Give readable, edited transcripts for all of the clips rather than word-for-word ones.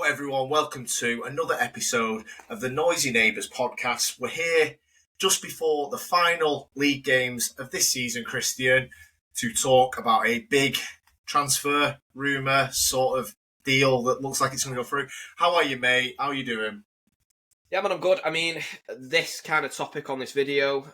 everyone, welcome to another episode of the Noisy Neighbours podcast. We're here just before the final league games of this season, Christian, to talk about a big transfer rumour sort of deal that looks like it's going to go through. How are you, mate? How are you doing? Yeah, man, I'm good. I mean, this kind of topic on this video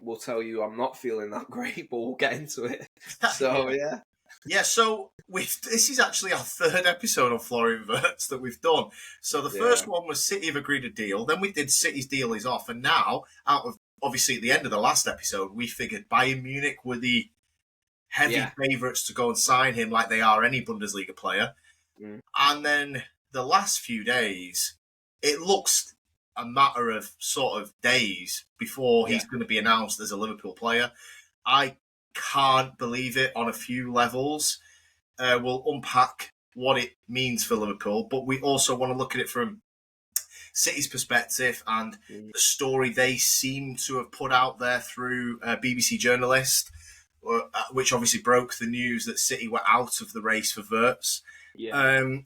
will tell you I'm not feeling that great, but we'll get into it. So, yeah. Yeah, so this is actually our third episode of Florian Wirtz that we've done. So the first one was City have agreed a deal. Then we did City's deal is off. And now, out of obviously at the end of the last episode, we figured Bayern Munich were the heavy favourites to go and sign him like they are any Bundesliga player. Mm. And then the last few days, it looks a matter of sort of days before he's going to be announced as a Liverpool player. I can't believe it on a few levels. We'll unpack what it means for Liverpool, but we also want to look at it from City's perspective and the story they seem to have put out there through a BBC journalist, which obviously broke the news that City were out of the race for Wirtz. And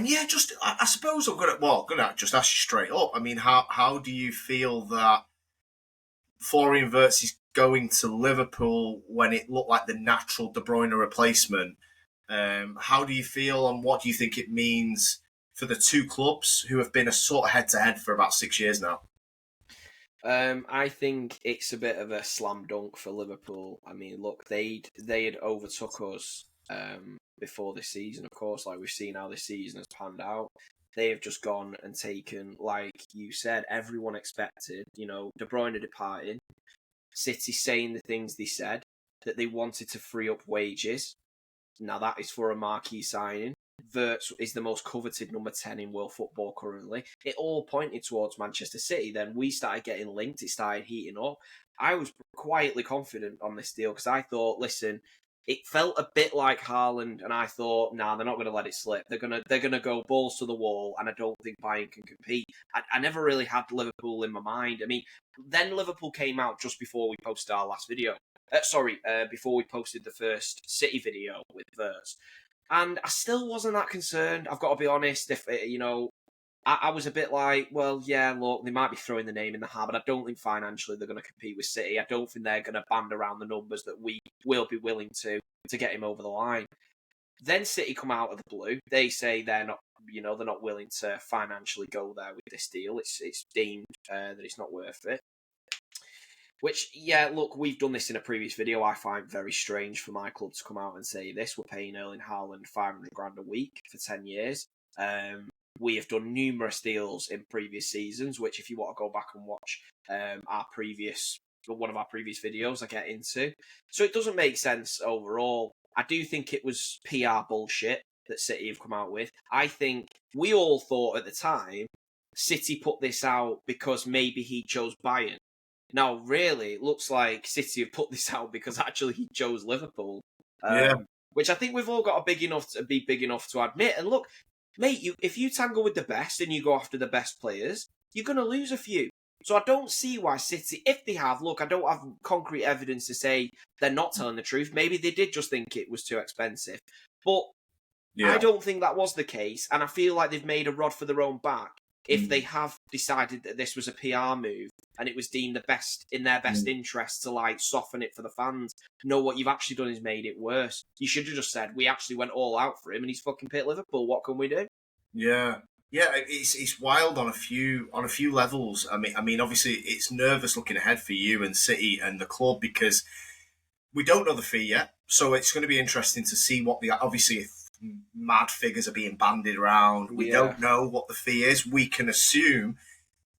yeah, just I suppose I'm gonna just ask you straight up. I mean, how do you feel that Florian Wirtz is going to Liverpool when it looked like the natural De Bruyne replacement? How do you feel, and what do you think it means for the two clubs who have been a sort of head-to-head for about 6 years now? I think it's a bit of a slam dunk for Liverpool. I mean, look, they had overtook us before this season, of course, like we've seen how this season has panned out. They have just gone and taken, like you said, everyone expected, De Bruyne departing, City saying the things they said, that they wanted to free up wages. Now that is for a marquee signing. Wirtz is the most coveted number 10 in world football currently. It all pointed towards Manchester City. Then we started getting linked. It started heating up. I was quietly confident on this deal because I thought, listen, it felt a bit like Haaland, and I thought, nah, they're not going to let it slip. They're gonna go balls to the wall, and I don't think Bayern can compete. I never really had Liverpool in my mind. I mean, then Liverpool came out just before we posted our last video. Before we posted the first City video with Wirtz. And I still wasn't that concerned. I've got to be honest. If I was a bit like, well, yeah, look, they might be throwing the name in the hat, but I don't think financially they're going to compete with City. I don't think they're going to band around the numbers that we will be willing to get him over the line. Then City come out of the blue. They say they're not, they're not willing to financially go there with this deal. It's deemed that it's not worth it. Which, yeah, look, we've done this in a previous video. I find very strange for my club to come out and say this. We're paying Erling Haaland $500,000 a week for 10 years. We have done numerous deals in previous seasons, which if you want to go back and watch one of our previous videos, I get into. So it doesn't make sense overall. I do think it was PR bullshit that City have come out with. I think we all thought at the time City put this out because maybe he chose Bayern. Now, really, it looks like City have put this out because actually he chose Liverpool. Which I think we've all got to be big enough to admit. And look, mate, if you tangle with the best and you go after the best players, you're going to lose a few. So I don't see why City, if they have, look, I don't have concrete evidence to say they're not telling the truth. Maybe they did just think it was too expensive. But I don't think that was the case. And I feel like they've made a rod for their own back if they have decided that this was a PR move and it was deemed in their best interest to like soften it for the fans. No, what you've actually done is made it worse. You should have just said, we actually went all out for him and he's fucking picked Liverpool. What can we do? Yeah, it's wild on a few levels. I mean, obviously it's nervous looking ahead for you and City and the club because we don't know the fee yet. So it's going to be interesting to see what obviously mad figures are being bandied around. We don't know what the fee is. We can assume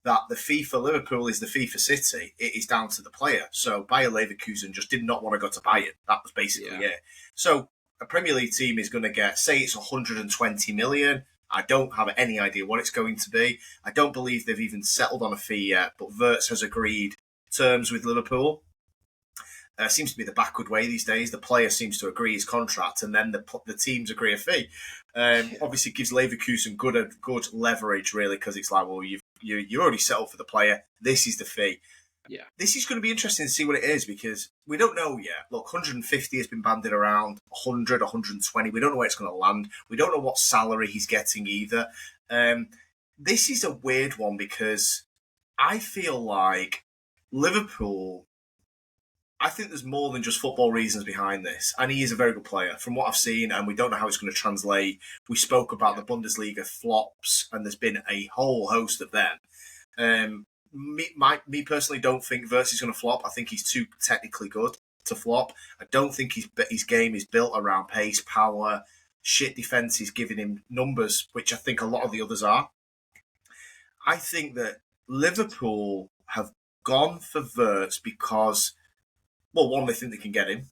that the fee for Liverpool is the fee for City. It is down to the player. So Bayer Leverkusen just did not want to go to Bayern. That was basically it. So a Premier League team is going to get, say it's 120 million. I don't have any idea what it's going to be. I don't believe they've even settled on a fee yet, but Wirtz has agreed terms with Liverpool. Seems to be the backward way these days. The player seems to agree his contract, and then the teams agree a fee. Obviously, it gives Leverkusen good leverage, really, because it's like, well, you already settled for the player. This is the fee. Yeah. This is going to be interesting to see what it is because we don't know yet. Look, 150 has been banded around, 100, 120. We don't know where it's going to land. We don't know what salary he's getting either. This is a weird one because I feel like Liverpool, I think there's more than just football reasons behind this. And he is a very good player from what I've seen, and we don't know how it's going to translate. We spoke about the Bundesliga flops, and there's been a whole host of them. Me personally don't think Wirtz is going to flop. I think he's too technically good to flop. I don't think his game is built around pace, power, shit defence is giving him numbers, which I think a lot of the others are. I think that Liverpool have gone for Wirtz because, well, one, they think they can get him.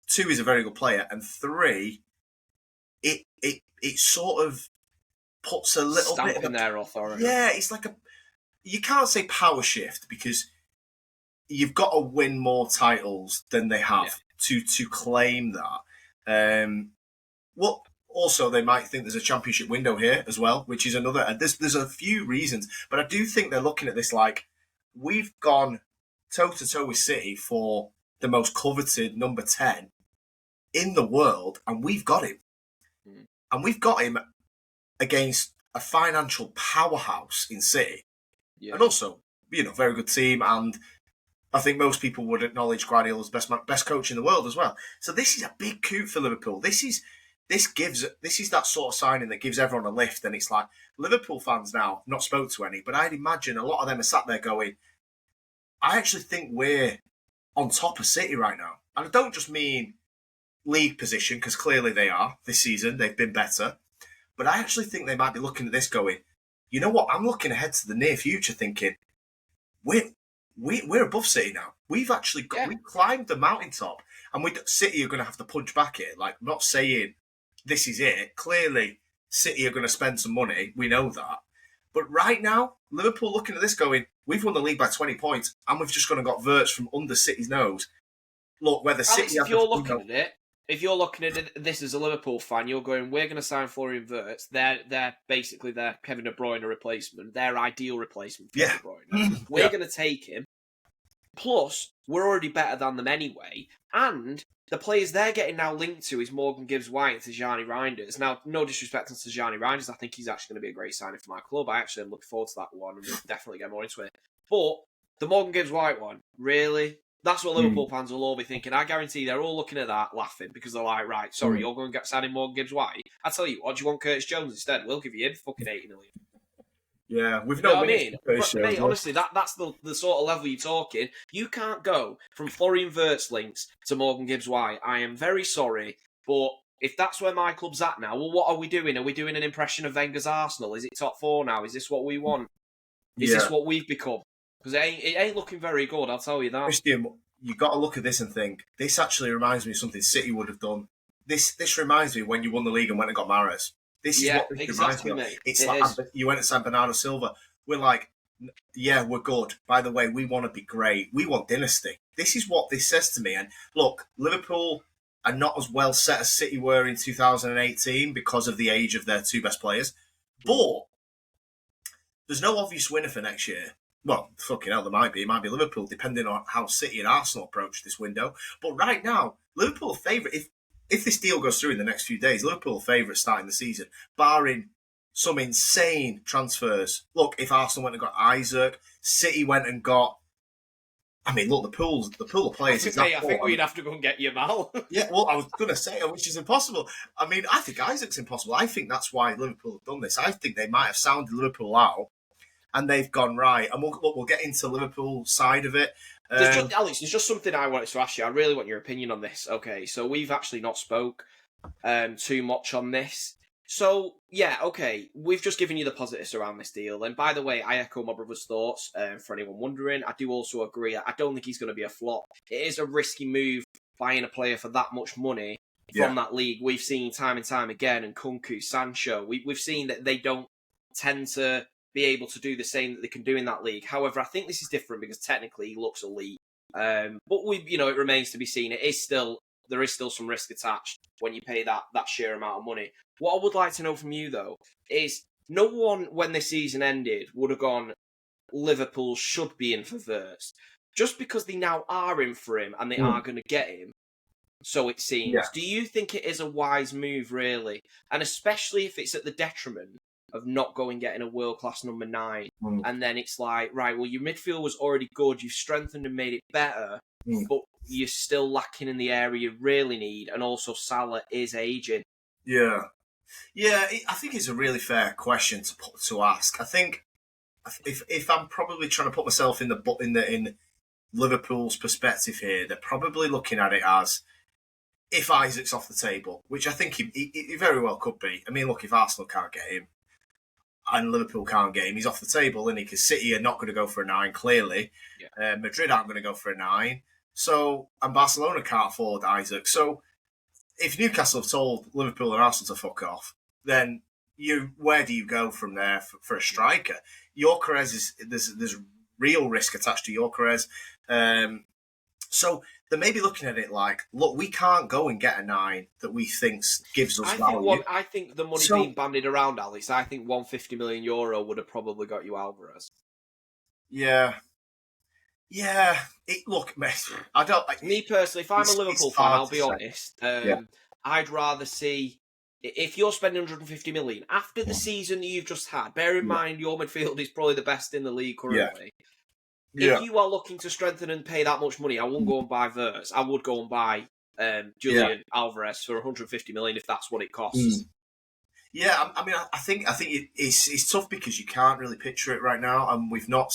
Two, he's a very good player. And three, it sort of puts a little bit in their authority. Yeah, it's like you can't say power shift because you've got to win more titles than they have to claim that. Well, also they might think there's a championship window here as well, which is another. And there's a few reasons, but I do think they're looking at this like we've gone toe to toe with City for the most coveted number 10 in the world, and we've got him, and we've got him against a financial powerhouse in City. Yeah. And also, very good team, and I think most people would acknowledge Guardiola's best coach in the world as well. So this is a big coup for Liverpool. This is that sort of signing that gives everyone a lift, and it's like Liverpool fans now, not spoke to any, but I'd imagine a lot of them are sat there going, I actually think we're on top of City right now. And I don't just mean league position, because clearly they are this season, they've been better, but I actually think they might be looking at this going, you know what? I'm looking ahead to the near future, thinking we're above City now. We've actually we climbed the mountaintop, and City are going to have to punch back it. Like, I'm not saying this is it. Clearly, City are going to spend some money. We know that. But right now, Liverpool looking at this, going, we've won the league by 20 points, and we've just gone and got Wirtz from under City's nose. Look, whether City, if you're looking at this as a Liverpool fan, you're going, we're going to sign Florian Wirtz. They're basically their Kevin De Bruyne replacement, their ideal replacement for De Bruyne. We're going to take him. Plus, we're already better than them anyway. And the players they're getting now linked to is Morgan Gibbs-White and Tijani Reinders. Now, no disrespect to Tijani Reinders, I think he's actually going to be a great signing for my club. I actually am looking forward to that one, and we'll definitely get more into it. But the Morgan Gibbs-White one, really? That's what Liverpool fans will all be thinking. I guarantee they're all looking at that, laughing, because they're like, right, sorry, you're going to get signing Morgan Gibbs-White? I tell you what, do you want Curtis Jones instead? We'll give you him fucking 80 million. Yeah, we've no what I mean? Mate, honestly, that's the sort of level you're talking. You can't go from Florian Wirtz links to Morgan Gibbs-White. I am very sorry, but if that's where my club's at now, well, what are we doing? Are we doing an impression of Wenger's Arsenal? Is it top four now? Is this what we want? Is this what we've become? Because it ain't looking very good, I'll tell you that. Christian, you got to look at this and think, this actually reminds me of something City would have done. This reminds me when you won the league and went and got Mahrez. This is what this reminds me of. It's like you went and signed Bernardo Silva. We're like, yeah, we're good. By the way, we want to be great. We want dynasty. This is what this says to me. And look, Liverpool are not as well set as City were in 2018 because of the age of their two best players. But there's no obvious winner for next year. Well, fucking hell, there might be. It might be Liverpool, depending on how City and Arsenal approach this window. But right now, Liverpool are favourite. If this deal goes through in the next few days, Liverpool are favourite starting the season, barring some insane transfers. Look, if Arsenal went and got Isaac, City went and got... I mean, look, the pool of players is that. I think we'd have to go and get Yamal. Yeah, well, I was going to say, which is impossible. I mean, I think Isaac's impossible. I think that's why Liverpool have done this. I think they might have sounded Liverpool out, and they've gone right. And we'll get into Liverpool side of it. Alex, there's just something I wanted to ask you. I really want your opinion on this. Okay, so we've actually not spoke too much on this. So, yeah, okay, we've just given you the positives around this deal. And by the way, I echo my brother's thoughts, for anyone wondering. I do also agree. I don't think he's going to be a flop. It is a risky move buying a player for that much money from that league. We've seen time and time again, and Kunku, Sancho, we've seen that they don't tend to be able to do the same that they can do in that league. However, I think this is different because technically he looks elite. But it remains to be seen. There is still some risk attached when you pay that sheer amount of money. What I would like to know from you, though, is no one, when this season ended, would have gone, Liverpool should be in for Wirtz. just because they now are in for him and they are going to get him, so it seems, do you think it is a wise move, really? And especially if it's at the detriment of not going getting a world-class number 9, and then it's like, right, well, your midfield was already good, you've strengthened and made it better, but you're still lacking in the area you really need, and also Salah is aging. Yeah, I think it's a really fair question to ask. I think if I'm probably trying to put myself in Liverpool's perspective here, they're probably looking at it as if Isaac's off the table, which I think he very well could be. I mean, look, if Arsenal can't get him and Liverpool can't get him, he's off the table, isn't he? Because City are not going to go for a 9, clearly. Yeah. Madrid aren't going to go for a 9. So, and Barcelona can't afford Isaac. So, if Newcastle have told Liverpool and Arsenal to fuck off, then where do you go from there for a striker? Gyökeres there's real risk attached to Gyökeres. So they may be looking at it like, look, we can't go and get a 9 that we think gives us value. I think the money being bandied around, Alex, I think €150 million would have probably got you Alvarez. Yeah. Look, mate, I don't... Me personally, if I'm a Liverpool fan, I'll be honest, I'd rather see... If you're spending $150 million, after the season you've just had, bear in mind your midfield is probably the best in the league currently. If you are looking to strengthen and pay that much money, I wouldn't go and buy Wirtz. I would go and buy Julian Alvarez for $150 million if that's what it costs. Yeah, I mean, I think it's tough because you can't really picture it right now, and we've not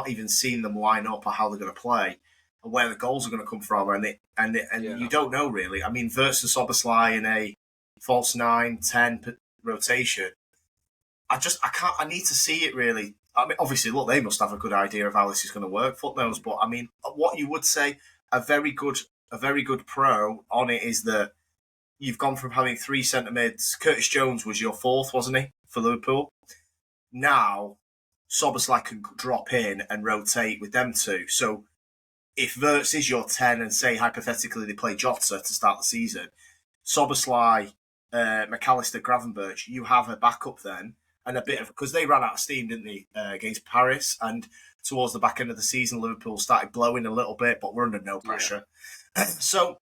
even seen them line up or how they're going to play, and where the goals are going to come from, and you don't know really. I mean, Wirtz and Szoboszlai in a false 9-10 rotation. I need to see it really. I mean, obviously, look, they must have a good idea of how this is going to work, footnotes. But I mean, what you would say a very good pro on it is that you've gone from having 3 centre mids. Curtis Jones was your 4th, wasn't he, for Liverpool? Now, Szoboszlai can drop in and rotate with them 2. So if Wirtz is your 10 and say hypothetically they play Jota to start the season, Szoboszlai, McAllister, Gravenberch, you have a backup then. And a bit of, because they ran out of steam, didn't they, against Paris? And towards the back end of the season, Liverpool started blowing a little bit, but we're under no pressure. Yeah. So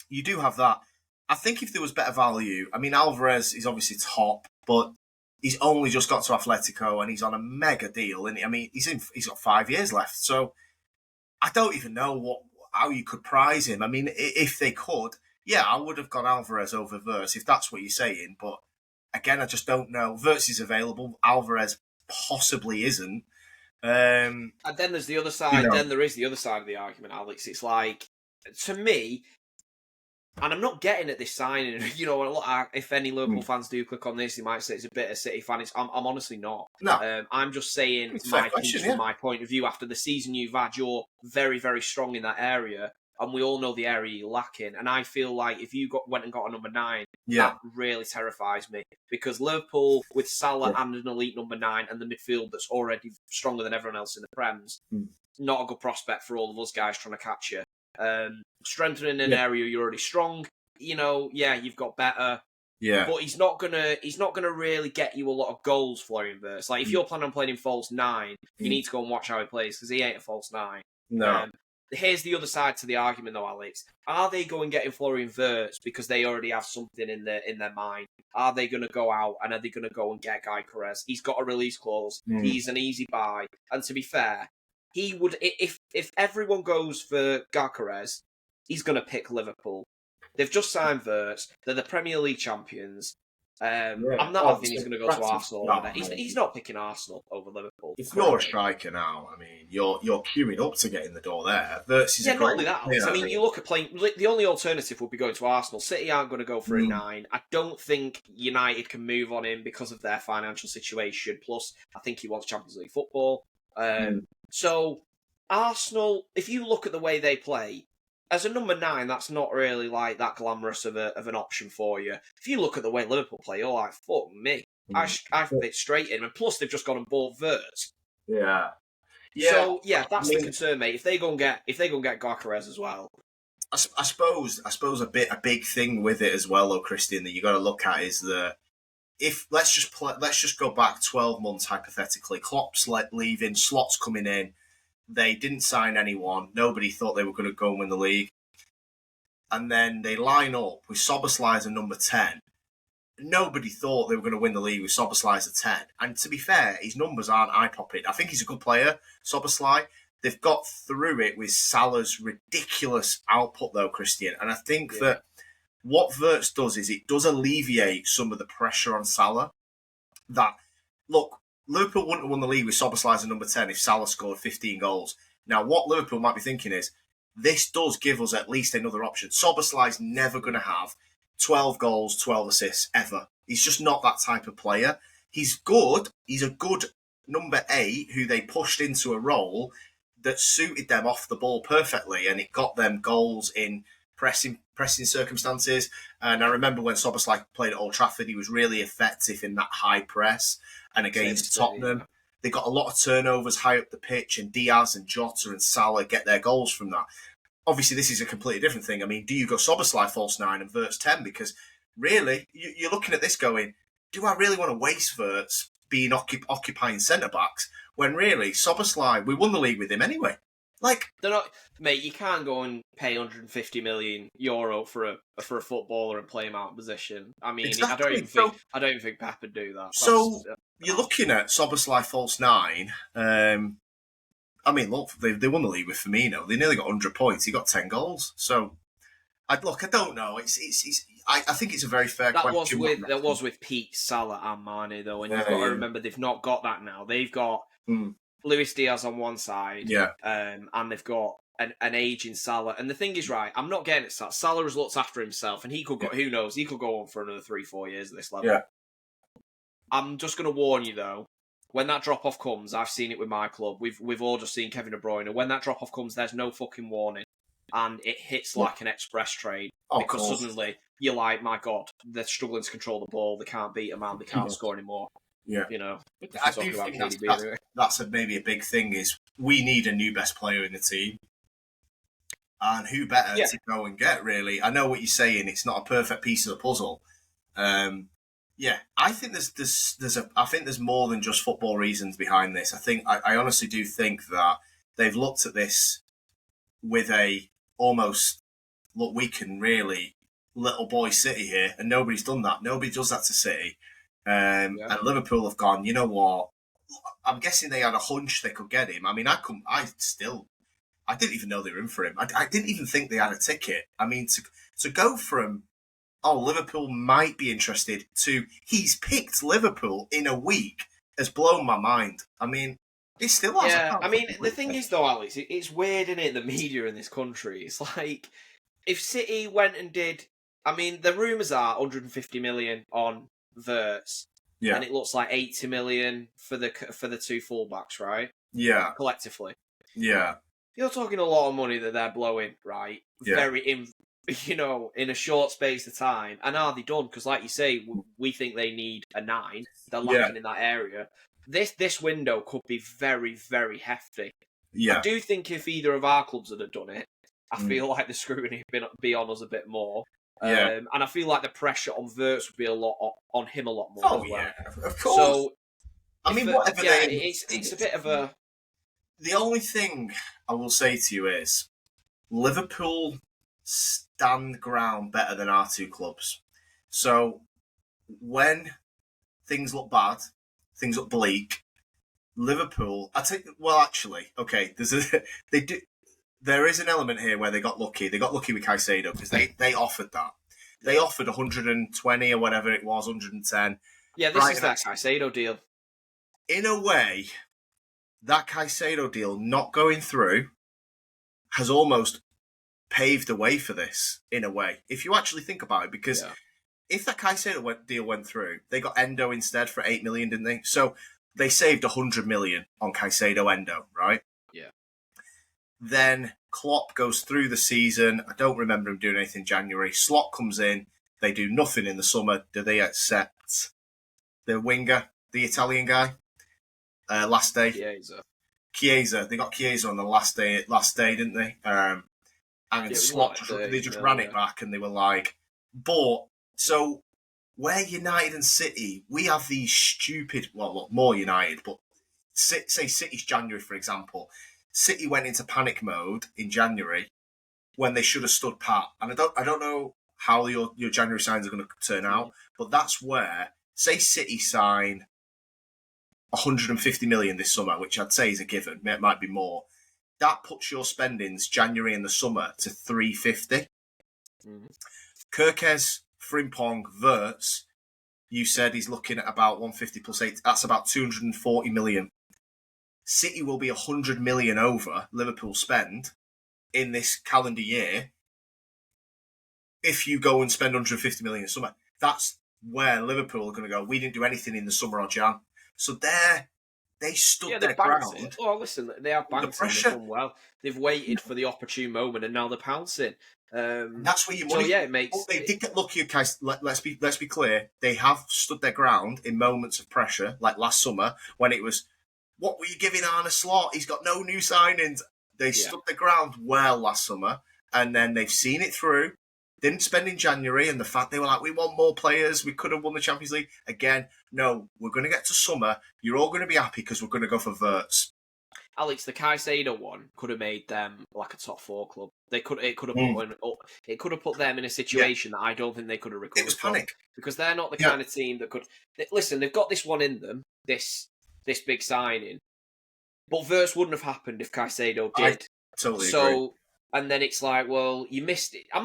you do have that. I think if there was better value, I mean, Alvarez is obviously top, but he's only just got to Atletico and he's on a mega deal. And I mean, he's got 5 years left. So I don't even know how you could prize him. I mean, if they could, I would have gone Alvarez over Wirtz, if that's what you're saying, but again, I just don't know. Wirtz is available. Alvarez possibly isn't. And then there's the other side. Then there is the other side of the argument, Alex. It's like, to me, and I'm not getting at this signing. If any Liverpool fans do click on this, they might say it's a bit of City fan. I'm honestly not. No. I'm just saying from my point of view. After the season you've had, you're very, very strong in that area. And we all know the area you're lacking. And I feel like if you went and got a number 9, that really terrifies me. Because Liverpool, with Salah and an elite number 9, and the midfield that's already stronger than everyone else in the Prems, not a good prospect for all of us guys trying to catch you. Strengthening an area you're already strong, you've got better. Yeah. But he's not gonna really get you a lot of goals, Florian Wirtz. Like, if you're planning on playing him false 9, you need to go and watch how he plays, because he ain't a false 9. No. Here's the other side to the argument, though, Alex. Are they going getting Florian Wirtz because they already have something in their mind? Are they going to go out and are they going to go and get Gyökeres? He's got a release clause. He's an easy buy. And to be fair, he would, if everyone goes for Gyökeres, he's going to pick Liverpool. They've just signed Wirtz. They're the Premier League champions. I'm not having he's going to go to Arsenal. He's not picking Arsenal over Liverpool. If you're a striker now, I mean, you're queuing up to get in the door there. Versus not only that, Alex, I mean, you look at playing. The only alternative would be going to Arsenal. City aren't going to go for a 9. I don't think United can move on him because of their financial situation. Plus, I think he wants Champions League football. So, Arsenal, if you look at the way they play, as a number 9, that's not really like that glamorous of an option for you. If you look at the way Liverpool play, you're like, fuck me. I fit straight in. And plus, they've just gone and bought Wirtz. Yeah. So, that's the concern, mate. If they go and get Gyökeres as well. I suppose a big thing with it as well, though, Christian, that you got to look at is that if let's just go back 12 months hypothetically. Klopp's leaving, Slot's coming in. They didn't sign anyone. Nobody thought they were going to go and win the league. And then they line up with Szoboszlai as a number 10. Nobody thought they were going to win the league with Szoboszlai as a 10. And to be fair, his numbers aren't eye-popping. I think he's a good player, Szoboszlai. They've got through it with Salah's ridiculous output, though, Christian. And I think that what Wirtz does is it does alleviate some of the pressure on Salah. That, look, Liverpool wouldn't have won the league with Szoboszlai as a number 10 if Salah scored 15 goals. Now, what Liverpool might be thinking is, this does give us at least another option. Szoboszlai's never going to have 12 goals, 12 assists, ever. He's just not that type of player. He's good. He's a good number 8 who they pushed into a role that suited them off the ball perfectly, and it got them goals in pressing circumstances. And I remember when Szoboszlai played at Old Trafford, he was really effective in that high press. And against Tottenham, they got a lot of turnovers high up the pitch, and Diaz and Jota and Salah get their goals from that. Obviously, this is a completely different thing. I mean, do you go Szoboszlai false 9 and Wirtz 10? Because really, you're looking at this going, do I really want to waste Wirtz being occupying centre-backs when really Szoboszlai, we won the league with him anyway? Like, they're not, mate. You can't go and pay 150 million euro for a footballer and play him out of position. I mean, exactly. I don't even think Pep would do that. So you're looking at Szoboszlai false 9. I mean, look, they won the league with Firmino. They nearly got 100 points. He got 10 goals. So, I don't know. I think it's a very fair question. That was with Pete, Salah and Mane, though. And you've got to remember, they've not got that now. They've got Luis Diaz on one side. And they've got an aging Salah. And the thing is, right, I'm not getting at Salah. Salah has looked after himself, and he could go, who knows, he could go on for another 3-4 years at this level. Yeah. I'm just going to warn you, though. When that drop-off comes, I've seen it with my club. We've all just seen Kevin De Bruyne. When that drop-off comes, there's no fucking warning. And it hits like an express train. Because suddenly, you're like, my God, they're struggling to control the ball. They can't beat a man. They can't score anymore. Yeah. You know. I do think that's maybe a big thing is we need a new best player in the team. And who better to go and get, really? I know what you're saying. It's not a perfect piece of the puzzle. Yeah, I think there's more than just football reasons behind this. I honestly do think that they've looked at this with a almost, look, we can really little boy City here, and nobody's done that. Nobody does that to City. And Liverpool have gone, you know what? I'm guessing they had a hunch they could get him. I mean, I didn't even know they were in for him. I didn't even think they had a ticket. I mean, to go from, Liverpool might be interested, to he's picked Liverpool in a week has blown my mind. I mean, it still has. Yeah, I mean, the thing is, though, Alex, it's weird, isn't it, the media in this country? It's like, if City went and did, I mean, the rumours are 150 million on Wirtz, and it looks like 80 million for the two fullbacks, right? Yeah. Collectively. Yeah. You're talking a lot of money that they're blowing, right? Yeah. In a short space of time. And are they done? Because like you say, we think they need a 9. They're lacking in that area. This window could be very, very hefty. Yeah. I do think if either of our clubs had done it, I feel like the scrutiny would be on us a bit more. Yeah. And I feel like the pressure on Wirtz would be a lot on him a lot more as well. Yeah, of course. So, I mean, it's a bit of a... The only thing I will say to you is Liverpool stand ground better than our two clubs. So when things look bad, things look bleak, Liverpool, there is an element here where they got lucky. They got lucky with Caicedo because they offered that. They offered 120 or whatever it was, 110. Yeah, this is that Caicedo deal. In a way, that Caicedo deal not going through has almost paved the way for this, in a way, if you actually think about it, because if that Caicedo deal went through, they got Endo instead for 8 million, didn't they? So they saved 100 million on Caicedo Endo, right? Yeah. Then Klopp goes through the season. I don't remember him doing anything in January. Slot comes in. They do nothing in the summer. Do they accept the winger, the Italian guy? Last day. Chiesa. They got Chiesa on the last day, didn't they? And Slot, they just ran it back, and they were like, but, so where United and City, we have these stupid, well, look, more United, but say City's January, for example. City went into panic mode in January when they should have stood pat. And I don't know how your January signs are going to turn out, but that's where, say City sign 150 million this summer, which I'd say is a given. It might be more. That puts your spendings January and the summer to 350. Kirkes, Frimpong, Wirtz, you said he's looking at about 150 plus 8. That's about 240 million. City will be 100 million over Liverpool spend in this calendar year if you go and spend 150 million in summer. That's where Liverpool are going to go. We didn't do anything in the summer or Jan. So they stood their ground. Oh, listen, they have banked it. They've done well. They've waited for the opportune moment, and now they're pouncing. That's where your money. So yeah, it makes. They did get lucky, guys. Let's be clear. They have stood their ground in moments of pressure, like last summer when it was, what were you giving Arne Slot? He's got no new signings. They stood their ground well last summer, and then they've seen it through. Didn't spend in January, and the fact they were like, we want more players, we could have won the Champions League. Again, no, we're going to get to summer. You're all going to be happy because we're going to go for Wirtz. Alex, the Caicedo one could have made them like a top 4 club. It could have put them in a situation that I don't think they could have recovered. It was panic because they're not the kind of team that could. Listen, they've got this one in them, this big signing, but Wirtz wouldn't have happened if Caicedo did. I totally agree. And then it's like, well, you missed it. I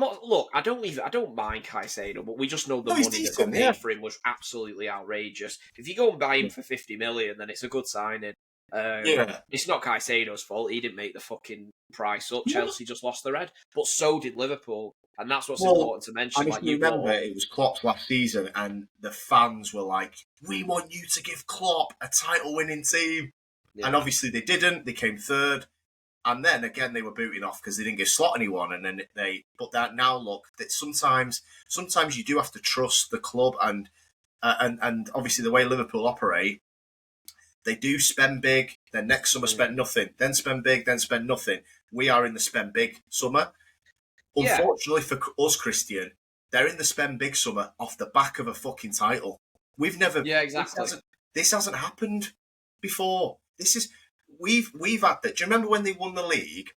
don't mind Caicedo, but we just know the money that got paid for him was absolutely outrageous. If you go and buy him for 50 million, then it's a good signing. It's not Caicedo's fault. He didn't make the fucking price up. Chelsea just lost their head, but so did Liverpool, and that's what's important to mention. And if you remember, it was Klopp's last season, and the fans were like, "We want you to give Klopp a title-winning team," and obviously they didn't. They came third. And then again, they were booting off because they didn't give Slot anyone. And then but that now look that sometimes you do have to trust the club and obviously the way Liverpool operate, they do spend big. Then next summer spend nothing. Then spend big. Then spend nothing. We are in the spend big summer. Unfortunately for us, Christian, they're in the spend big summer off the back of a fucking title. We've never. Yeah, exactly. This hasn't happened before. This is. We've had that. Do you remember when they won the league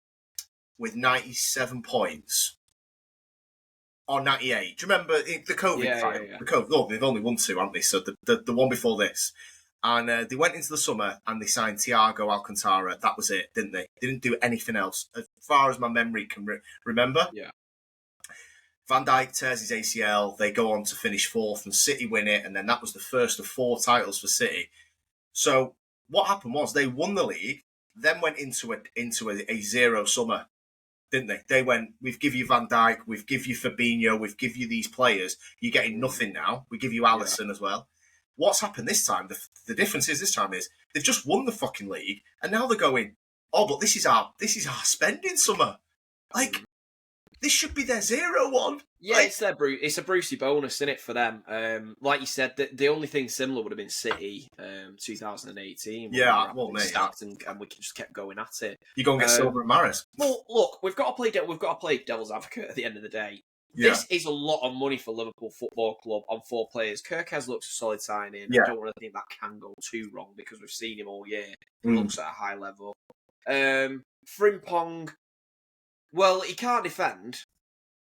with 97 points? Or 98? Do you remember the COVID final? Yeah. The COVID. Oh, they've only won 2, haven't they? So the one before this. And they went into the summer and they signed Thiago Alcantara. That was it, didn't they? They didn't do anything else, as far as my memory can remember. Yeah. Van Dijk tears his ACL. They go on to finish 4th and City win it. And then that was the first of 4 titles for City. So what happened was they won the league, then went into a zero summer, didn't they? They went, we've give you Van Dijk, we've give you Fabinho, we've give you these players. You're getting nothing now. We give you Alisson as well. What's happened this time? The difference is this time is they've just won the fucking league, and now they're going, oh, but this is our spending summer. Like, this should be their 0-1. Yeah, like, it's a Brucey bonus, isn't it, for them? Like you said, the only thing similar would have been City, 2018. Yeah, well, mate, and we just kept going at it. You go and get Silva and Maris. Well, look, we've got to play devil's advocate at the end of the day. Yeah. This is a lot of money for Liverpool Football Club on 4 players. Kirkes looks a solid signing. Yeah. I don't really think that can go too wrong because we've seen him all year. He looks at a high level. Frimpong, well, he can't defend.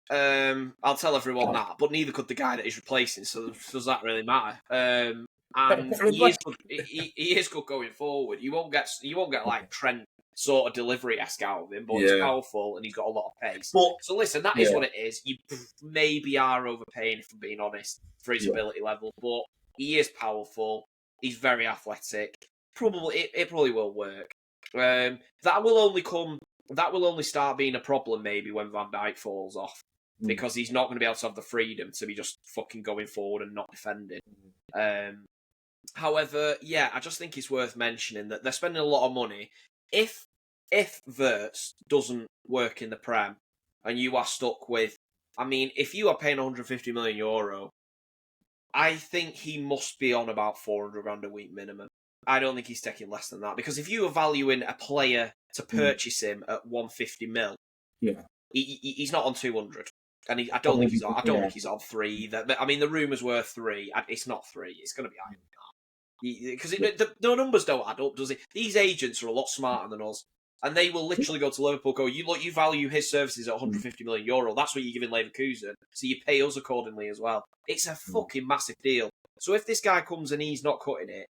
I'll tell everyone that, but neither could the guy that he's replacing, so does that really matter? And he is good going forward. You won't get like Trent sort of delivery-esque out of him, but he's powerful and he's got a lot of pace. So listen, that is what it is. You maybe are overpaying, if I'm being honest, for his ability level, but he is powerful. He's very athletic. It probably will work. That will only start being a problem maybe when Van Dijk falls off, because he's not going to be able to have the freedom to be just fucking going forward and not defending. However, I just think it's worth mentioning that they're spending a lot of money. If Wirtz doesn't work in the Prem and you are stuck with, I mean, if you are paying €150 million, I think he must be on about £400 a week minimum. I don't think he's taking less than that, because if you are valuing a player to purchase him at 150 mil, he's not on 200. And I don't think he's on 3 either. But, I mean, the rumours were 3. It's not 3. It's going to be higher than that. Because the numbers don't add up, does it? These agents are a lot smarter than us. And they will literally go to Liverpool, go, you value his services at 150 million euro. That's what you're giving Leverkusen. So you pay us accordingly as well. It's a fucking massive deal. So if this guy comes and he's not cutting it,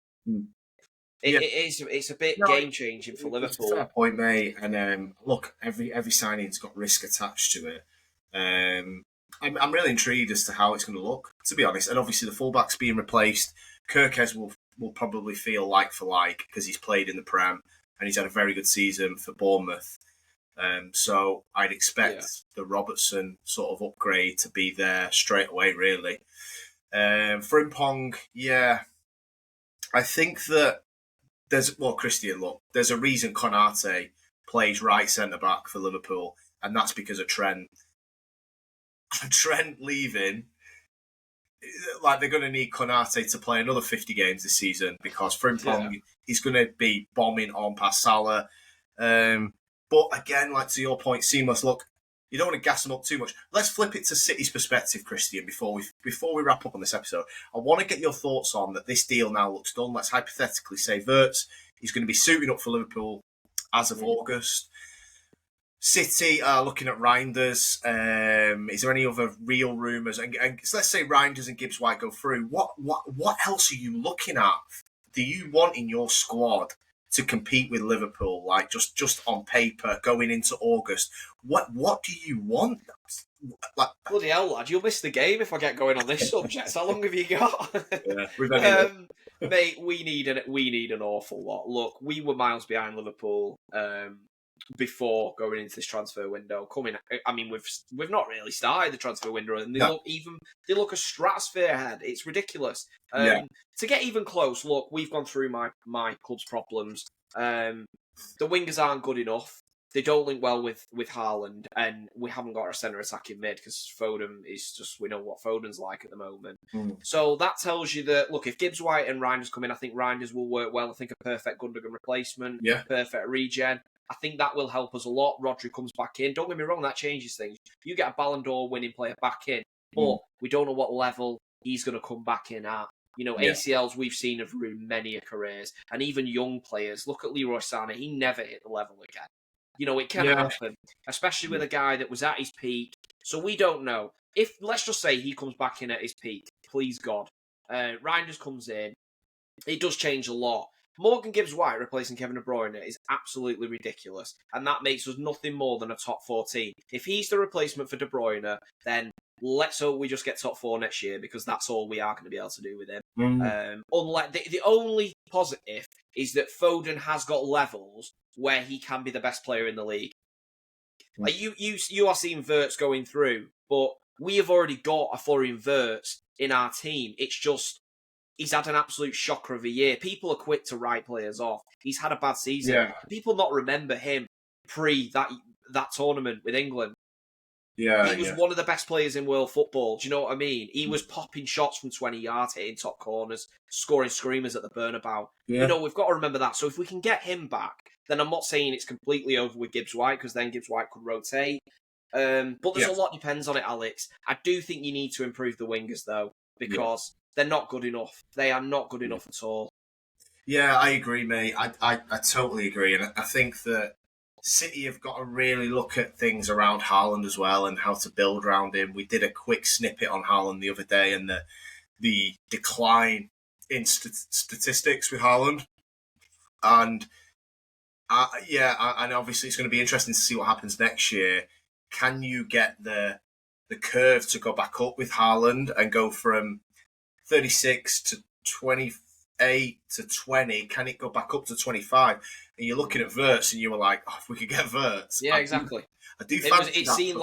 it's a bit game-changing for Liverpool. It's a fair point, mate. And look, every signing's got risk attached to it. I'm really intrigued as to how it's going to look, to be honest. And obviously the fullback's being replaced. Kirkes will probably feel like for like because he's played in the Prem and he's had a very good season for Bournemouth. So I'd expect the Robertson sort of upgrade to be there straight away, really. Frimpong, I think that Christian, look, there's a reason Konate plays right centre-back for Liverpool, and that's because of Trent. Trent leaving, like they're going to need Konate to play another 50 games this season because Frimpong is going to be bombing on past Salah. But again, like to your point, Seamless, look, you don't want to gas them up too much. Let's flip it to City's perspective, Christian, before we wrap up on this episode. I want to get your thoughts on that this deal now looks done. Let's hypothetically say Wirtz is going to be suiting up for Liverpool as of August. City are looking at Reinders. Is there any other real rumours? And so let's say Reinders and Gibbs White go through. What else are you looking at? Do you want in your squad to compete with Liverpool, like just on paper, going into August? What do you want? Like, bloody hell, lad, you'll miss the game if I get going on this subject. How long have you got? Mate, we need an awful lot. Look, we were miles behind Liverpool before going into this transfer window. We've not really started the transfer window, and they look a stratosphere ahead. It's ridiculous. To get even close, look, we've gone through my club's problems. The wingers aren't good enough. They don't link well with Haaland, and we haven't got a centre attacking mid because Foden is just, we know what Foden's like at the moment. So that tells you that, look, if Gibbs White and Reinders come in, I think Reinders will work well. I think a perfect Gundogan replacement, perfect regen. I think that will help us a lot. Rodri comes back in. Don't get me wrong, that changes things. You get a Ballon d'Or winning player back in, but we don't know what level he's going to come back in at. ACLs we've seen have ruined many a careers, and even young players. Look at Leroy Sané; he never hit the level again. It can happen, especially with a guy that was at his peak. So we don't know. If, let's just say he comes back in at his peak, please God. Reinders comes in. It does change a lot. Morgan Gibbs-White replacing Kevin De Bruyne is absolutely ridiculous, and that makes us nothing more than a top 4 team. If he's the replacement for De Bruyne, then let's hope we just get top 4 next year, because that's all we are going to be able to do with him. Unlike the only positive is that Foden has got levels where he can be the best player in the league. Like you are seeing Wirtz going through, but we have already got a Florian Wirtz in our team. It's just he's had an absolute shocker of a year. People are quick to write players off. He's had a bad season. People not remember him pre that tournament with England. He was one of the best players in world football. Do you know what I mean? He was popping shots from 20 yards, hitting top corners, scoring screamers at the Bernabeu. We've got to remember that. So if we can get him back, then I'm not saying it's completely over with Gibbs White, because then Gibbs White could rotate. But there's a lot depends on it, Alex. I do think you need to improve the wingers, though, because they're not good enough. They are not good enough at all. Yeah, I agree, mate. I totally agree. And I think that City have got to really look at things around Haaland as well and how to build around him. We did a quick snippet on Haaland the other day and the decline in statistics with Haaland. And and obviously it's going to be interesting to see what happens next year. Can you get the curve to go back up with Haaland and go from 36 to 28 to 20? Can it go back up to 25? And you're looking at Wirtz and you were like, if we could get Wirtz. Yeah, exactly. I do it seemed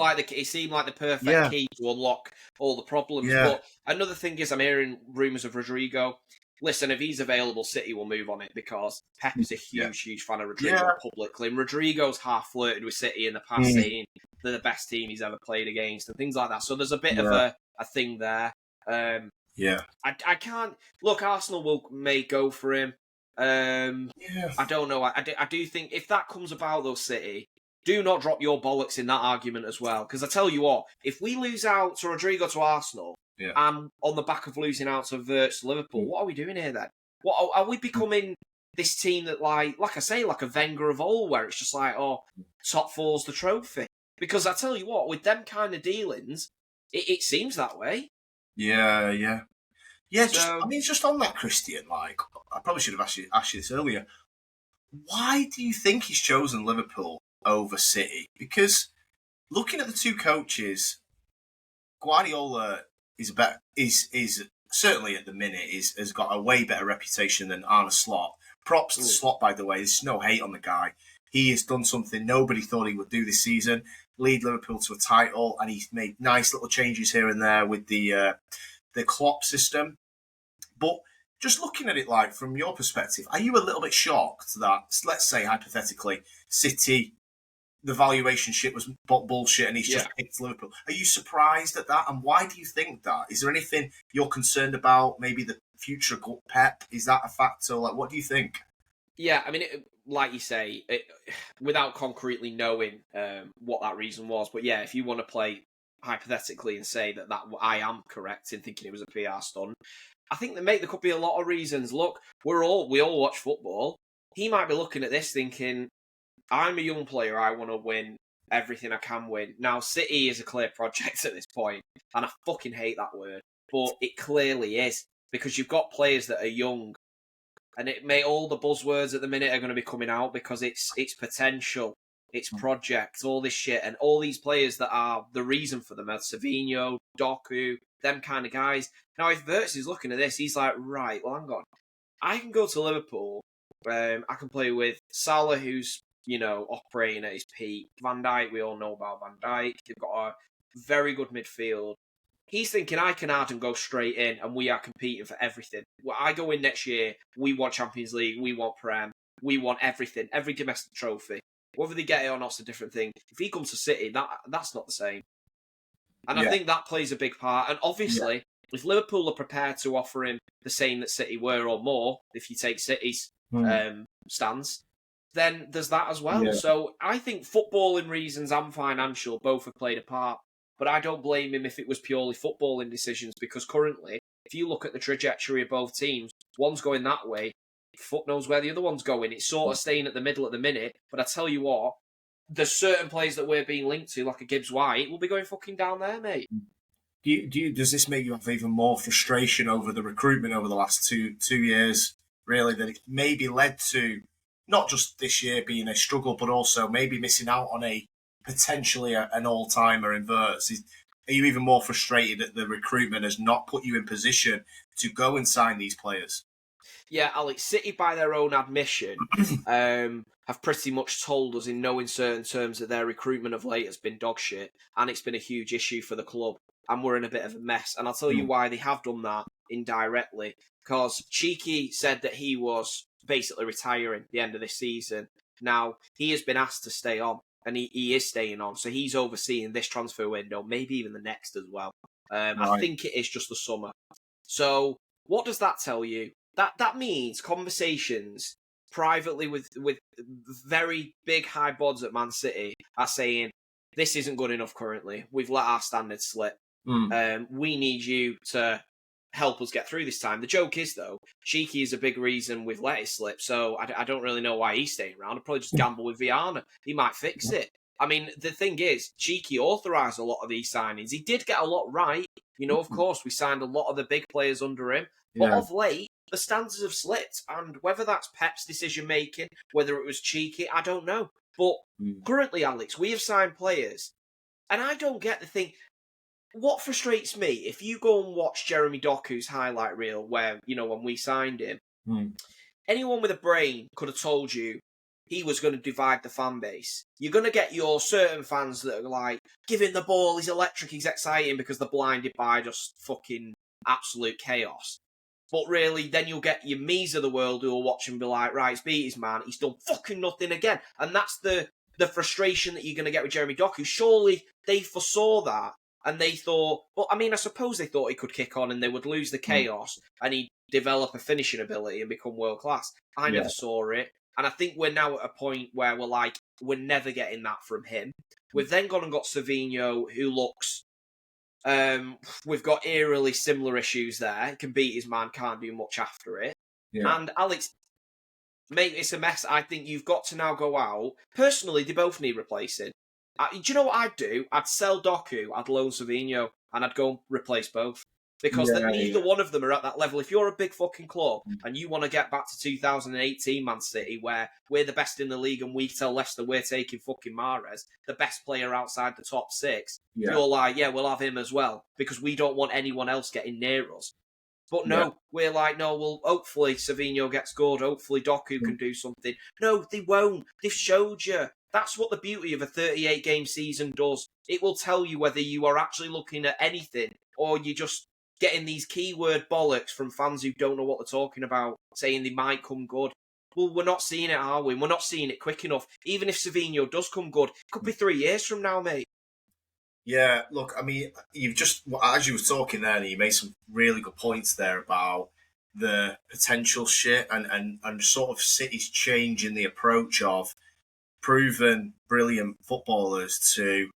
like the perfect key to unlock all the problems. But another thing is, I'm hearing rumours of Rodrigo. Listen, if he's available, City will move on it, because Pep is a huge fan of Rodrigo publicly. And Rodrigo's half flirted with City in the past, saying they're the best team he's ever played against and things like that. So there's a bit of a thing there. I can't look. Arsenal may go for him. I don't know. I do think if that comes about, though, City, do not drop your bollocks in that argument as well. Because I tell you what, if we lose out to Rodrigo to Arsenal, and on the back of losing out to Wirtz to Liverpool, what are we doing here then? What are we becoming this team that, like I say, like a Wenger of old, where it's just like, oh, top four's the trophy? Because I tell you what, with them kind of dealings, it seems that way. Yeah. So, just on that, Christian. Like, I probably should have asked you this earlier. Why do you think he's chosen Liverpool over City? Because looking at the two coaches, Guardiola is certainly at the minute has got a way better reputation than Arne Slot. Props to Slot, by the way. There's no hate on the guy. He has done something nobody thought he would do this season, lead Liverpool to a title, and he's made nice little changes here and there with the Klopp system. But just looking at it, like, from your perspective, are you a little bit shocked that, let's say hypothetically, City, the valuation shit was bullshit and he's just picked Liverpool? Are you surprised at that? And why do you think that? Is there anything you're concerned about? Maybe the future Pep? Is that a factor? Like, what do you think? Yeah, I mean, like you say, without concretely knowing what that reason was, but yeah, if you want to play hypothetically and say that I am correct in thinking it was a PR stunt, I think there could be a lot of reasons. Look, we all watch football. He might be looking at this thinking, I'm a young player, I want to win everything I can win. Now, City is a clear project at this point, and I fucking hate that word, but it clearly is, because you've got players that are young, and all the buzzwords at the minute are going to be coming out because it's potential, it's project, all this shit, and all these players that are the reason for them are Savinho, Doku, them kind of guys. Now, if Wirtz is looking at this, he's like, right, well, hang on. I can go to Liverpool, I can play with Salah, who's, operating at his peak. Van Dijk, we all know about Van Dijk. They've got a very good midfield. He's thinking, I can add and go straight in, and we are competing for everything. Well, I go in next year, we want Champions League, we want Prem, we want everything, every domestic trophy. Whether they get it or not is a different thing. If he comes to City, that's not the same. And I think that plays a big part. And obviously, if Liverpool are prepared to offer him the same that City were or more, if you take City's stance, then there's that as well. Yeah. So I think footballing reasons and financial both have played a part. But I don't blame him if it was purely footballing decisions, because currently, if you look at the trajectory of both teams, one's going that way, fuck knows where the other one's going. It's sort of staying at the middle at the minute. But I tell you what, there's certain players that we're being linked to, like a Gibbs White, will be going fucking down there, mate. Does this make you have even more frustration over the recruitment over the last two years, really, that it maybe led to not just this year being a struggle, but also maybe missing out on a potentially an all-timer in Wirtz? Are you even more frustrated that the recruitment has not put you in position to go and sign these players? Yeah, Alex, City, by their own admission, have pretty much told us in no uncertain terms that their recruitment of late has been dog shit, and it's been a huge issue for the club, and we're in a bit of a mess. And I'll tell you why they have done that indirectly, because Cheeky said that he was basically retiring at the end of this season. Now, he has been asked to stay on, and he is staying on, so he's overseeing this transfer window, maybe even the next as well. Right. I think it is just the summer. So, what does that tell you? That means conversations privately with very big high bods at Man City are saying, this isn't good enough currently. We've let our standards slip. We need you to help us get through this time. The joke is, though, Cheeky is a big reason we've let it slip, so I don't really know why he's staying around. I'd probably just gamble with Viana. He might fix it. I mean, the thing is, Cheeky authorised a lot of these signings. He did get a lot right. Of course, we signed a lot of the big players under him. But of late, the standards have slipped. And whether that's Pep's decision-making, whether it was Cheeky, I don't know. But currently, Alex, we have signed players. And I don't get the thing. What frustrates me, if you go and watch Jeremy Doku's highlight reel, where, when we signed him, anyone with a brain could have told you he was going to divide the fan base. You're going to get your certain fans that are like, give him the ball, he's electric, he's exciting, because they're blinded by just fucking absolute chaos. But really, then you'll get your me's of the world who will watch and be like, right, it's Beatties, man, he's done fucking nothing again. And that's the frustration that you're going to get with Jeremy Doku. Surely they foresaw that, and they thought, well, I mean, I suppose they thought he could kick on and they would lose the chaos and he'd develop a finishing ability and become world class. I never saw it. And I think we're now at a point where we're like, we're never getting that from him. We've then gone and got Savinho, who looks... we've got eerily similar issues there. He can beat his man, can't do much after it. Yeah. And Alex, mate, it's a mess. I think you've got to now go out. Personally, they both need replacing. Do you know what I'd do? I'd sell Doku, I'd loan Savinho, and I'd go and replace both. Because neither one of them are at that level. If you're a big fucking club and you want to get back to 2018 Man City, where we're the best in the league and we tell Leicester we're taking fucking Mahrez, the best player outside the top six, you're like, yeah, we'll have him as well, because we don't want anyone else getting near us. But no, we're like, no, well, hopefully Savinho gets good, hopefully Doku can do something. No, they won't. They've showed you. That's what the beauty of a 38-game season does. It will tell you whether you are actually looking at anything or you're just getting these keyword bollocks from fans who don't know what they're talking about, saying they might come good. Well, we're not seeing it, are we? We're not seeing it quick enough. Even if Savinho does come good, it could be 3 years from now, mate. Yeah, look, I mean, you've just, as you were talking there, you made some really good points there about the potential shit and sort of City's change in the approach of proven brilliant footballers to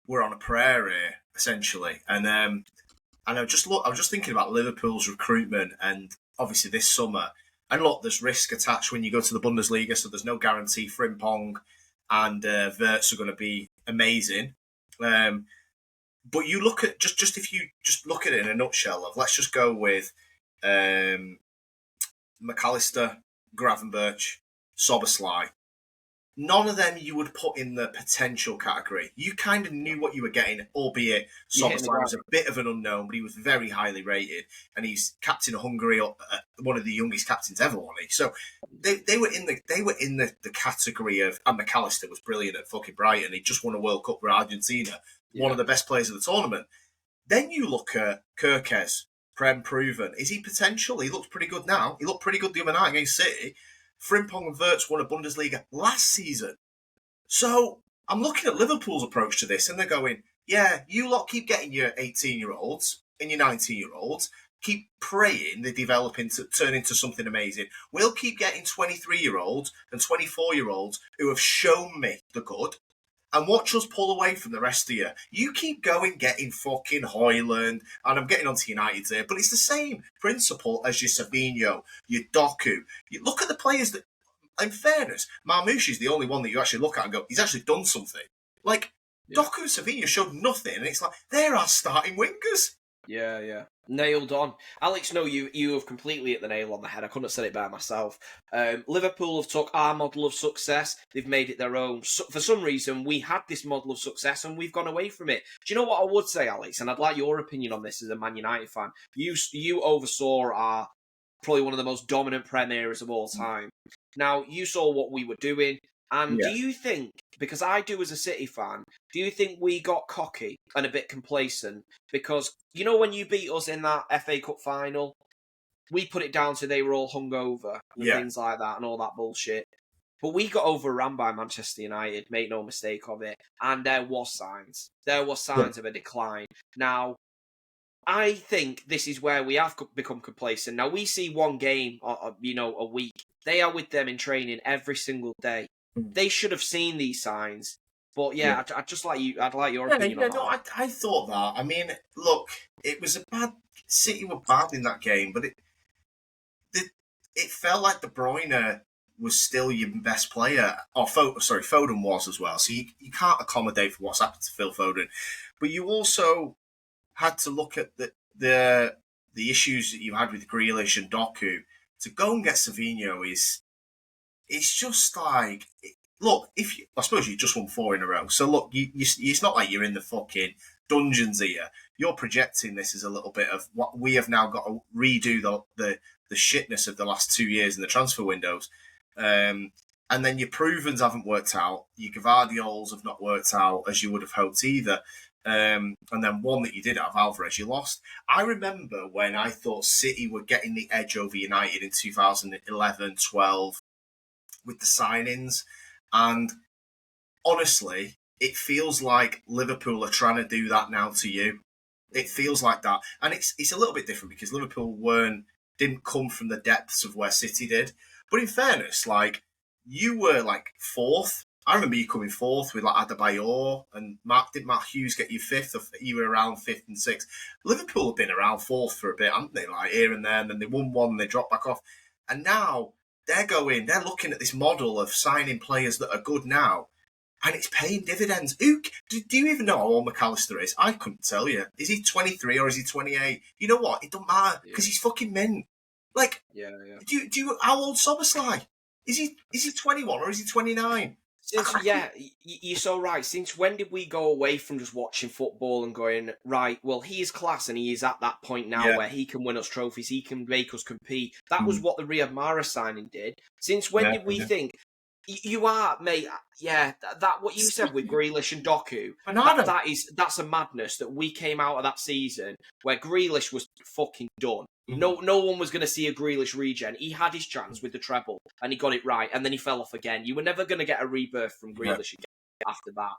we're on a prayer here, essentially. And I was just thinking about Liverpool's recruitment and obviously this summer. And look, there's risk attached when you go to the Bundesliga, so there's no guarantee Frimpong and Wirtz are going to be amazing. But you look at just if you just look at it in a nutshell of let's just go with McAllister, Gravenberch, Soboslai. None of them you would put in the potential category. You kind of knew what you were getting, albeit Soboslai was a bit of an unknown, but he was very highly rated, and he's captain of Hungary, one of the youngest captains ever, wasn't he? So they were in the category of. And McAllister was brilliant at fucking Brighton. He just won a World Cup for Argentina, one of the best players of the tournament. Then you look at Kirkes, Prem proven. Is he potential? He looks pretty good now. He looked pretty good the other night against City. Frimpong and Wirtz won a Bundesliga last season. So I'm looking at Liverpool's approach to this and they're going, yeah, you lot keep getting your 18-year-olds and your 19-year-olds, keep praying they develop into turn into something amazing. We'll keep getting 23-year-olds and 24-year-olds who have shown me the good and watch us pull away from the rest of you. You keep going getting fucking Højlund, and I'm getting onto United here, but it's the same principle as your Savinho, your Doku. You look at the players that, in fairness, Marmoush is the only one that you actually look at and go, he's actually done something. Like, Doku and Savinho showed nothing, and it's like, they're our starting wingers. Yeah. Nailed on. Alex, no, you have completely hit the nail on the head. I couldn't have said it better myself. Liverpool have took our model of success. They've made it their own. So, for some reason, we had this model of success and we've gone away from it. Do you know what I would say, Alex? And I'd like your opinion on this as a Man United fan. You oversaw our probably one of the most dominant Prem eras of all time. Now, you saw what we were doing. And do you think, because I do as a City fan, do you think we got cocky and a bit complacent? Because, you know, when you beat us in that FA Cup final, we put it down to they were all hungover and things like that and all that bullshit. But we got overrun by Manchester United, make no mistake of it. And there was signs. There were signs of a decline. Now, I think this is where we have become complacent. Now, we see one game, a week. They are with them in training every single day. They should have seen these signs. But I'd just like you. I'd like your opinion on that. No, I thought that. I mean, look, it was a bad. City were bad in that game, but it felt like De Bruyne was still your best player. Or Foden was as well. So you can't accommodate for what's happened to Phil Foden, but you also had to look at the issues that you had with Grealish and Doku. To go and get Savinho it's just like, look, I suppose you just won 4 in a row. So look, it's not like you're in the fucking dungeons here. You're projecting this as a little bit of what we have now got to redo the shitness of the last 2 years in the transfer windows. And then your provens haven't worked out. Your Gvardiols have not worked out as you would have hoped either. And then one that you did have, Alvarez, you lost. I remember when I thought City were getting the edge over United in 2011, 12 with the signings. And honestly, it feels like Liverpool are trying to do that now to you. It feels like that. And it's a little bit different because Liverpool didn't come from the depths of where City did. But in fairness, like, you were like fourth. I remember you coming fourth with like Adebayor and did Mark Hughes get you fifth? Or you were around fifth and sixth. Liverpool have been around fourth for a bit, haven't they? Like here and there, and then they won one and they dropped back off. And now they're looking at this model of signing players that are good now, and it's paying dividends. Do you even know how old McAllister is? I couldn't tell you. Is he 23 or is he 28? You know what? It don't matter because he's fucking mint. Like, Do you how old Sobersley? Is he 21 or is he 29? You're so right. Since when did we go away from just watching football and going, right, well, he is class and he is at that point now where he can win us trophies, he can make us compete. That was what the Riyad Mahrez signing did. Since when did we think, you are, mate, that what you said with Grealish and Doku, that's a madness that we came out of that season where Grealish was fucking done. No one was going to see a Grealish regen. He had his chance with the treble, and he got it right, and then he fell off again. You were never going to get a rebirth from Grealish again after that.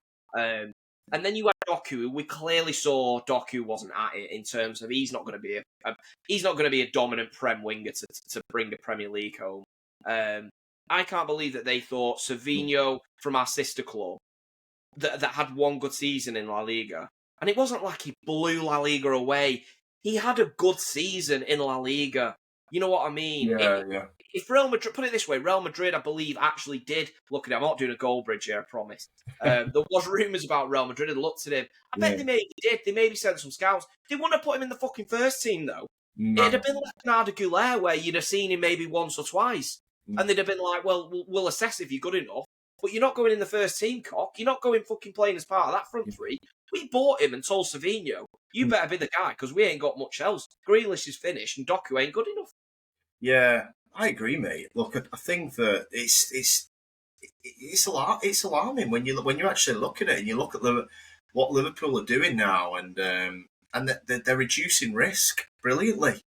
And then you had Doku. We clearly saw Doku wasn't at it in terms of he's not going to be a dominant Prem winger to bring the Premier League home. I can't believe that they thought Savinho from our sister club that had one good season in La Liga, and it wasn't like he blew La Liga away. He had a good season in La Liga. You know what I mean? If Real Madrid, put it this way, Real Madrid, I believe, actually did look at him. I'm not doing a goal bridge here, I promise. There was rumours about Real Madrid had looked at him. I bet they maybe did. They maybe sent some scouts. They wouldn't have put him in the fucking first team, though. No. It'd have been like Arda Güler, where you'd have seen him maybe once or twice. And they'd have been like, well, we'll assess if you're good enough. But you're not going in the first team, cock. You're not going fucking playing as part of that front three. We bought him and told Savinho, you better be the guy, because we ain't got much else. Grealish is finished and Doku ain't good enough. Yeah, I agree, mate. Look, I think that it's alarming when you actually look at it and you look at what Liverpool are doing now, and they're reducing risk brilliantly.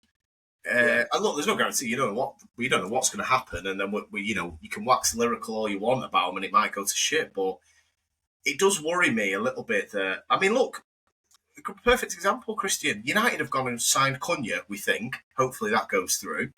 And look, there's no guarantee. We don't know what's going to happen, and then you can wax lyrical all you want about them, and it might go to shit. But it does worry me a little bit that, I mean, look, a perfect example, Christian. United have gone and signed Cunha. We think, hopefully, that goes through.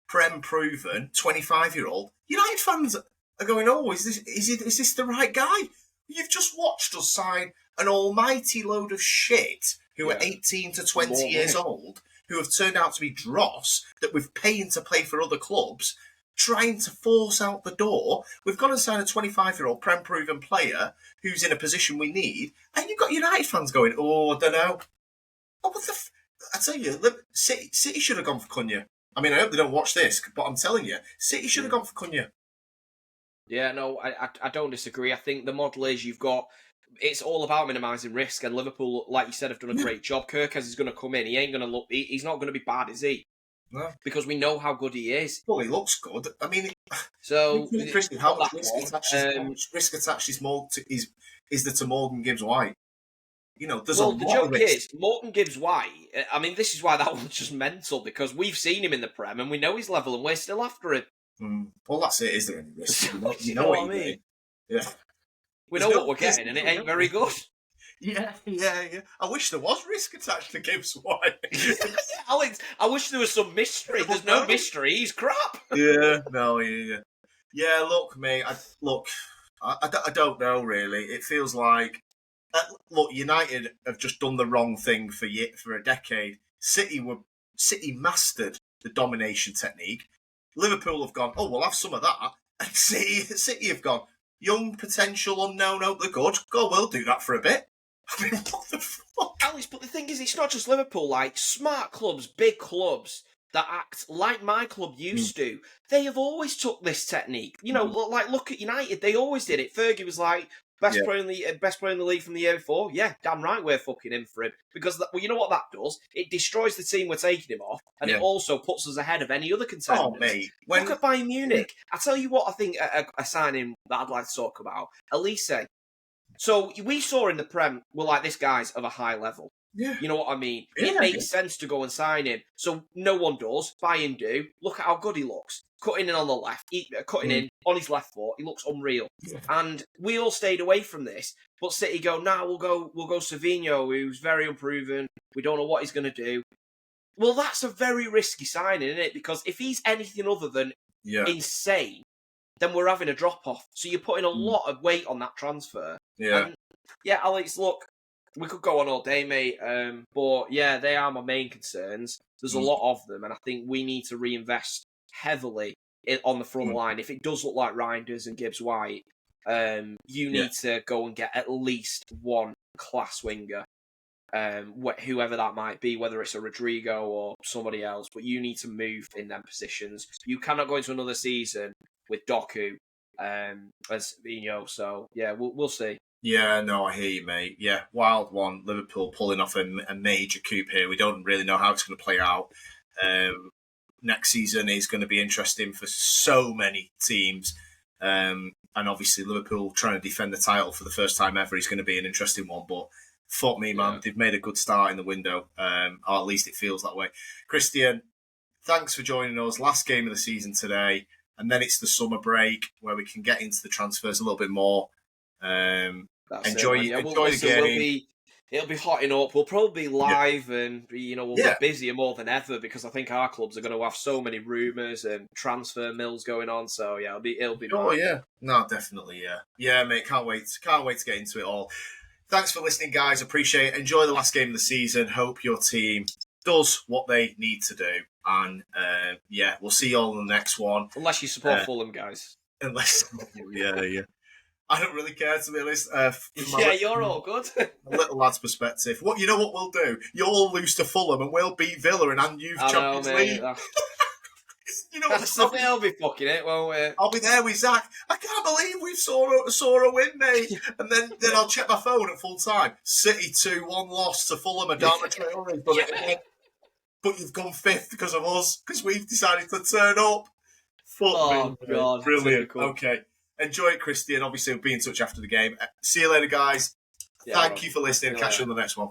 Prem proven, 25-year-old. United fans are going, oh, is this the right guy? You've just watched us sign an almighty load of shit who are 18 to 20 years old, who have turned out to be dross, that we've paying to play for other clubs, trying to force out the door. We've gone and signed a 25-year-old Prem-proven player who's in a position we need, and you've got United fans going, oh, I don't know. Oh, what the I tell you, City should have gone for Cunha. I mean, I hope they don't watch this, but I'm telling you, City should have gone for Cunha. Yeah, no, I don't disagree. I think the model is it's all about minimising risk, and Liverpool, like you said, have done a great job. Kirkes is going to come in. He ain't going to look. He's not going to be bad, is he? No. Because we know how good he is. Well, he looks good. I mean, so Christian, how much risk attached is there to Morgan Gibbs White? There's a lot the joke of risk. is Morgan Gibbs White. I mean, this is why that one's just mental, because we've seen him in the Prem and we know his level, and we're still after him. Well, that's it. Is there any risk? You know what I mean? Yeah. We know what we're getting, and it ain't very good. Yeah. I wish there was risk attached to Gibbs White. Alex, I wish there was some mystery. There's no mystery. He's crap. Yeah. Look, mate. I don't know really. It feels like United have just done the wrong thing for a decade. City mastered the domination technique. Liverpool have gone, oh, we'll have some of that. And City have gone, young, potential, unknown, hope they're good. Go, we'll do that for a bit. I mean, what the fuck? Alice, but the thing is, it's not just Liverpool. Like, smart clubs, big clubs that act like my club used to, they have always took this technique. Like, look at United. They always did it. Fergie was like, best player in the league from the year before. Yeah, damn right, we're fucking in for him. Because, you know what that does? It destroys the team we're taking him off, and it also puts us ahead of any other contenders. Oh, mate. Look at Bayern Munich. I tell you what I think a signing that I'd like to talk about. Elise. So, we saw in the Prem, we're like, this guy's of a high level. Yeah. You know what I mean? It makes sense to go and sign him. So, no one does. Bayern do. Look at how good he looks. Cutting in on the left, cutting in on his left foot. He looks unreal. Yeah. And we all stayed away from this. But City go, we'll go Savinho, who's very unproven. We don't know what he's going to do. Well, that's a very risky signing, isn't it? Because if he's anything other than insane, then we're having a drop-off. So you're putting a lot of weight on that transfer. Yeah. And, yeah, Alex, look, we could go on all day, mate. But, yeah, they are my main concerns. There's a lot of them, and I think we need to reinvest heavily on the front line. If it does look like Reinders and Gibbs-White, you need to go and get at least one class winger, whoever that might be, whether it's a Rodrigo or somebody else, but you need to move in them positions. You cannot go into another season with Doku as so yeah, we'll see. Yeah, no, I hear you, mate. Yeah, wild one. Liverpool pulling off a major coup here. We don't really know how it's going to play out. Next season is going to be interesting for so many teams. And obviously Liverpool trying to defend the title for the first time ever is going to be an interesting one. But fuck me, man. They've made a good start in the window, or at least it feels that way. Christian, thanks for joining us. Last game of the season today. And then it's the summer break where we can get into the transfers a little bit more. Enjoy the game. It'll be hotting up. We'll probably be live and we'll be busier more than ever because I think our clubs are going to have so many rumours and transfer mills going on. So yeah, it'll be. Oh yeah, no, definitely, yeah, mate. Can't wait to get into it all. Thanks for listening, guys. Appreciate it. Enjoy the last game of the season. Hope your team does what they need to do, and we'll see you all in the next one. Unless you support Fulham, guys. Yeah. I don't really care, to be honest. You're all good. Little lad's perspective. What we'll do? You'll lose to Fulham and we'll beat Villa and you've Champions League. They'll be fucking it, won't we? I'll be there with Zach. I can't believe we saw a win, mate. And then I'll check my phone at full time. City 2-1 loss to Fulham and Dartmouth Traore. But you've gone fifth because of us, because we've decided to turn up. God, brilliant. Typical. Okay. Enjoy it, Christian. Obviously, we'll be in touch after the game. See you later, guys. Thank you for listening. Catch you on the next one.